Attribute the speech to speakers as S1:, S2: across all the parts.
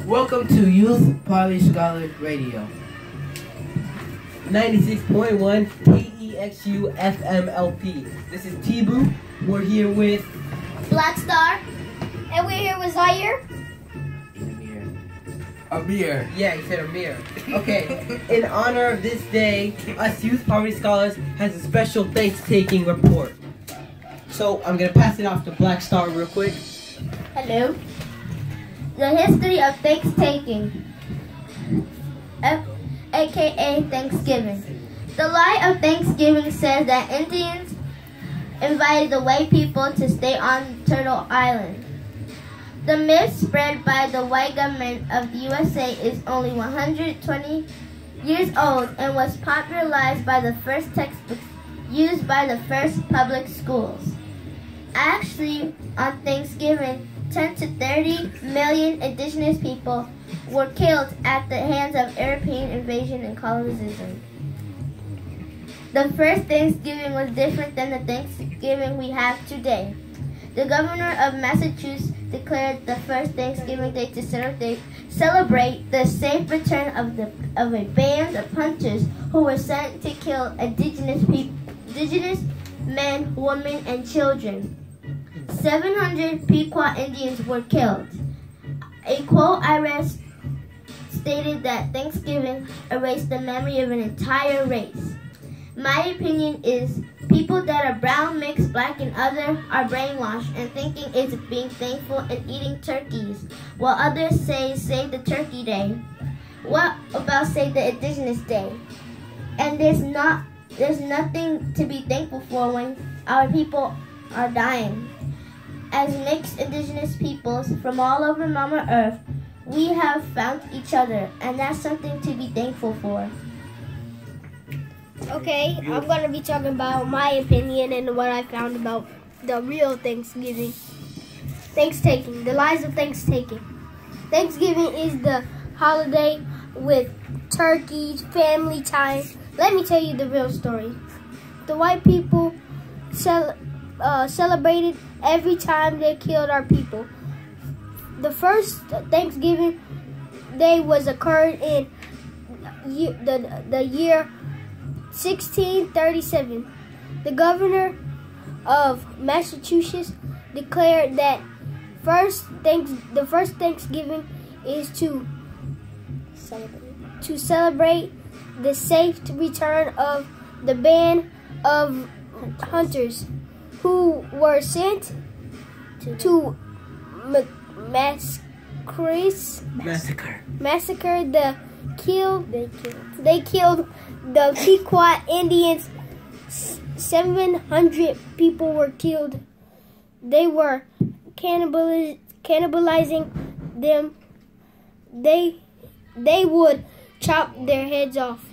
S1: Welcome to Youth Poly Scholar Radio.
S2: 96.1 KEXU FMLP. This is Tibu. We're here with
S3: Black Star. And we're here with Zaire.
S1: Amir.
S2: Yeah, he said Amir. Okay, in honor of this day, us Youth Poverty Scholars has a special thanks-taking report. So I'm gonna pass it off to Black Star real quick.
S3: Hello. The history of thanks-taking, aka Thanksgiving. The lie of Thanksgiving says that Indians invited the white people to stay on Turtle Island. The myth spread by the white government of the USA is only 120 years old and was popularized by the first textbooks used by the first public schools. Actually, on Thanksgiving, 10 to 30 million indigenous people were killed at the hands of European invasion and colonization. The first Thanksgiving was different than the Thanksgiving we have today. The governor of Massachusetts declared the first Thanksgiving Day to celebrate the safe return of a band of hunters who were sent to kill indigenous men, women, and children. 700 Pequot Indians were killed. A quote I read stated that Thanksgiving erased the memory of an entire race. My opinion is people that are brown, mixed, black, and other are brainwashed and thinking it's being thankful and eating turkeys, while others say Save the Turkey Day. What about Save the Indigenous Day? And there's nothing to be thankful for when our people are dying. As mixed indigenous peoples from all over Mama Earth, we have found each other, and that's something to be thankful for.
S4: Okay, I'm going to be talking about my opinion and what I found about the real Thanksgiving. Thanks-taking, the lies of Thanks-taking. Thanksgiving is the holiday with turkeys, family time. Let me tell you the real story. The white people celebrated every time they killed our people. The first Thanksgiving Day was occurred in the year 1637. The governor of Massachusetts declared that the first Thanksgiving is to celebrate the safe return of the band of hunters who were sent to massacre they killed the Pequot Indians. 700 people were killed. They were cannibalizing them. They would chop their heads off.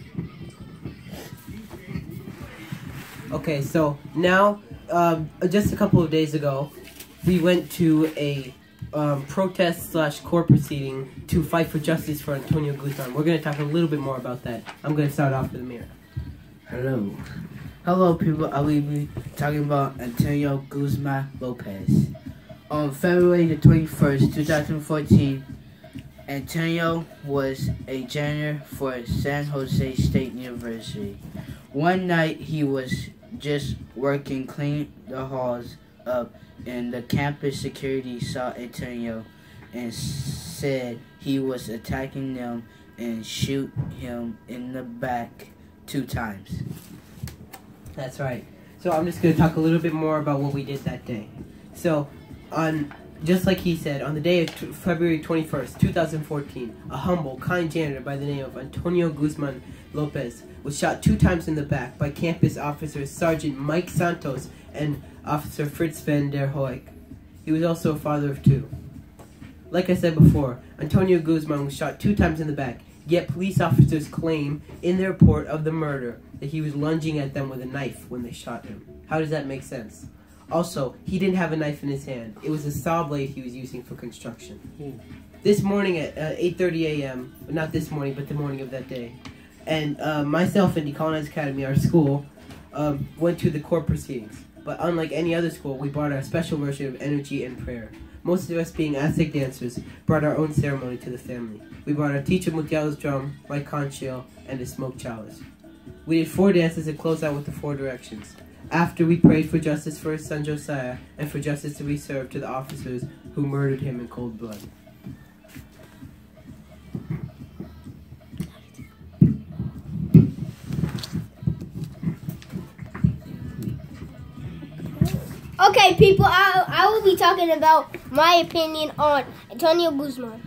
S2: Okay, so now, just a couple of days ago, we went to a protest/court proceeding to fight for justice for Antonio Guzman. We're going to talk a little bit more about that. I'm going to start off with Amir.
S1: Hello people, I will be talking about Antonio Guzman Lopez. On February the 21st, 2014, Antonio was a janitor for San Jose State University. One night he was just working, cleaning the halls up, and the campus security saw Antonio and said he was attacking them and shoot him in the back 2 times.
S2: That's right. So I'm just going to talk a little bit more about what we did that day. So, just like he said, on the day of February 21st, 2014, a humble, kind janitor by the name of Antonio Guzman Lopez was shot 2 times in the back by campus officers Sergeant Mike Santos and Officer Fritz van der Hoek. He was also a father of 2. Like I said before, Antonio Guzman was shot 2 times in the back, yet police officers claim in their report of the murder that he was lunging at them with a knife when they shot him. How does that make sense? Also, he didn't have a knife in his hand. It was a saw blade he was using for construction. This morning at 8:30 a.m., not this morning, but the morning of that day, and myself and Decolonize Academy, our school, went to the court proceedings. But unlike any other school, we brought our special version of energy and prayer. most of us being Aztec dancers brought our own ceremony to the family. We brought our teacher Mutiao's drum, my conch shell, and a smoked chalice. We did 4 dances and closed out with the 4 directions. After, we prayed for justice for his son Josiah and for justice to be served to the officers who murdered him in cold blood.
S4: Okay, people, I will be talking about my opinion on Antonio Guzman.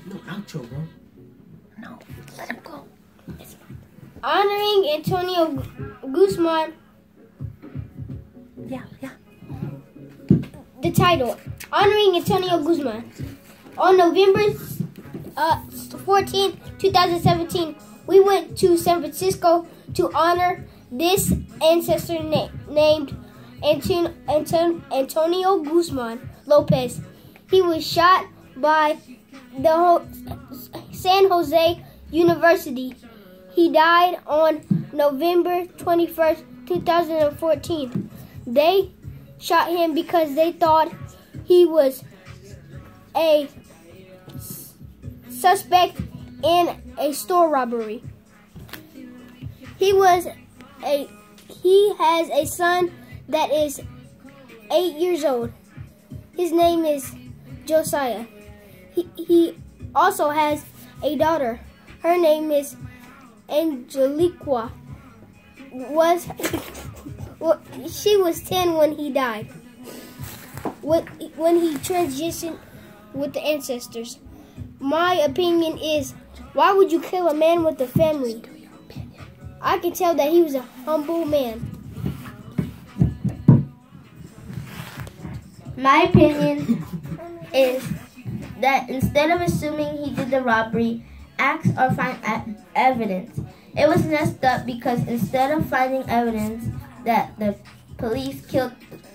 S2: No outro, bro. No, let him go.
S4: Honoring Antonio Guzman.
S2: Yeah.
S4: The title, Honoring Antonio Guzman. On November 14, 2017, we went to San Francisco to honor this ancestor named Antonio Guzman Lopez. He was shot by the San Jose University. He died on November 21st, 2014. They shot him because they thought he was a suspect in a store robbery. He has a son that is 8 years old. His name is Josiah. He also has a daughter. Her name is Angeliqua. She was 10 when he died. When he transitioned with the ancestors. My opinion is, why would you kill a man with a family? I can tell that he was a humble man.
S3: My opinion is that instead of assuming he did the robbery, ask or find evidence. It was messed up because instead of finding evidence that the police killed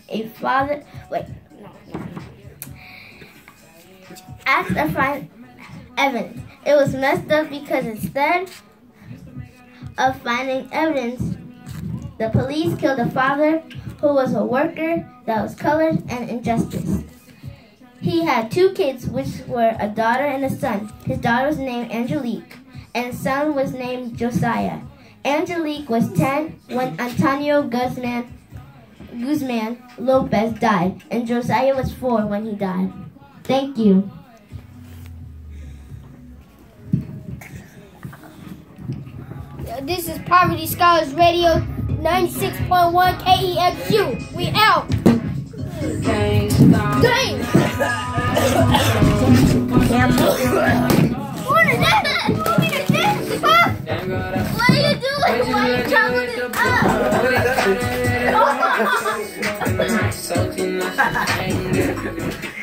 S3: a father, ask or find evidence. It was messed up because instead of finding evidence, the police killed a father who was a worker that was colored and injustice. He had 2 kids, which were a daughter and a son. His daughter was named Angelique, and his son was named Josiah. Angelique was 10 when Antonio Guzman Lopez died, and Josiah was 4 when he died. Thank you.
S4: This is Poverty Scholars Radio 96.1 KEXU. We out. Gang. What is that? What are you doing? Why are you troubling this up?